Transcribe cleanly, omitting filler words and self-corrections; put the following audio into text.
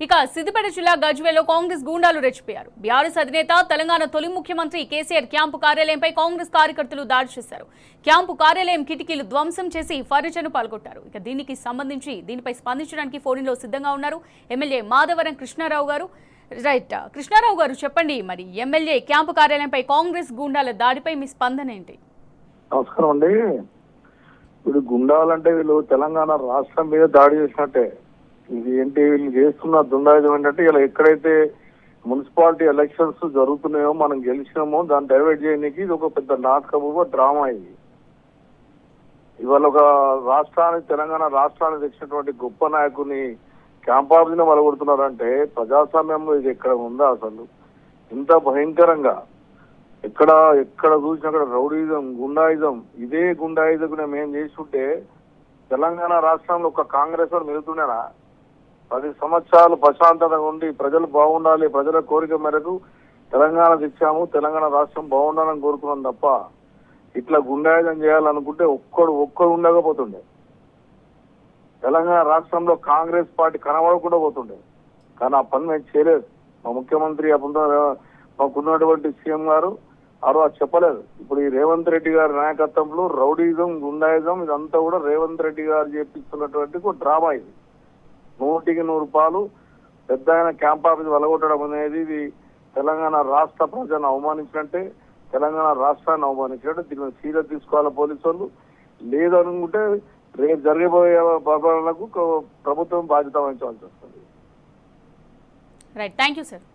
ఇక సిద్దిపేట జిల్లా గజ్వేల్లో కాంగ్రెస్ గూండాలు రెచ్చిపోయారు. బీఆర్ఎస్ అధినేత తెలంగాణ తొలి ముఖ్యమంత్రి కేసీఆర్ క్యాంపు కార్యాలయంపై కాంగ్రెస్ కార్యకర్తలు దాడి చేశారు. క్యాంపు కార్యాలయం కిటికీలు ధ్వంసం చేసి ఫర్నిచర్ను పాల్గొట్టారు. ఇక దీనిపై స్పందించడానికి ఫోన్లో సిద్ధంగా ఉన్నారు ఎమ్మెల్యే మాధవరం కృష్ణారావు గారు. రైట్ కృష్ణారావు గారు, చెప్పండి, మరి ఎమ్మెల్యే క్యాంపు కార్యాలయంపై కాంగ్రెస్ గూండాల దాడిపై మీ స్పందన ఏంటి? నమస్కారం అండి. ఇప్పుడు గుండాలంటే వీళ్ళు తెలంగాణ రాష్ట్రం మీద దాడి చేసినట్టే. ఇది ఏంటి వీళ్ళు చేస్తున్న దుండాయుధం ఏంటంటే, ఇలా ఎక్కడైతే మున్సిపాలిటీ ఎలక్షన్స్ జరుగుతున్నాయో మనం గెలిచినామో దాన్ని డైవర్ట్ చేయడానికి ఇది ఒక పెద్ద నాటకము, డ్రామా. ఇది ఇవాళ ఒక రాష్ట్రానికి, తెలంగాణ రాష్ట్రానికి తెచ్చినటువంటి గొప్ప నాయకుని క్యాంప్ ఆఫీస్ ని వలగొడుతున్నారంటే ప్రజాస్వామ్యంలో ఇది ఎక్కడ ఉందా అసలు? ఇంత భయంకరంగా ఎక్కడ చూసినా అక్కడ రౌడీజం, గుండాయిజం. ఇదే గుండాయిజం మేము చేస్తుంటే తెలంగాణ రాష్ట్రంలో ఒక కాంగ్రెస్ వారు మెలుగుతున్నారా? 10 సంవత్సరాలు ప్రశాంతతగా ఉండి ప్రజలు బాగుండాలి, ప్రజల కోరిక మేరకు తెలంగాణ తెచ్చాము, తెలంగాణ రాష్ట్రం బాగుండాలని కోరుకున్నాం తప్ప ఇట్లా గుండాయిజం చేయాలనుకుంటే ఒక్కడు ఉండకపోతుండే. తెలంగాణ రాష్ట్రంలో కాంగ్రెస్ పార్టీ కనబడకుండా పోతుండే. కానీ ఆ పని మేము చేయలేదు. మా ముఖ్యమంత్రి మాకున్నటువంటి సీఎం గారు అది చెప్పలేదు. ఇప్పుడు ఈ రేవంత్ రెడ్డి గారి నాయకత్వంలో రౌడీజం, గుండాయిజం ఇదంతా కూడా రేవంత్ రెడ్డి గారు చేపిస్తున్నటువంటి ఒక డ్రామా. ఇది 100కి 100 రూపాయలు పెద్ద ఆయన క్యాంప్ ఆఫీస్ వెలగొట్టడం అనేది ఇది తెలంగాణ రాష్ట్ర ప్రజలను అవమానించినట్టే, తెలంగాణ రాష్ట్రాన్ని అవమానించినట్టే. దీన్ని సీరియస్ తీసుకోవాలి పోలీసు వాళ్ళు. లేదనుకుంటే రేపు జరగబోయే పరిపాలనకు ప్రభుత్వం బాధ్యత వహించవలసి వస్తుంది. Right, thank you sir.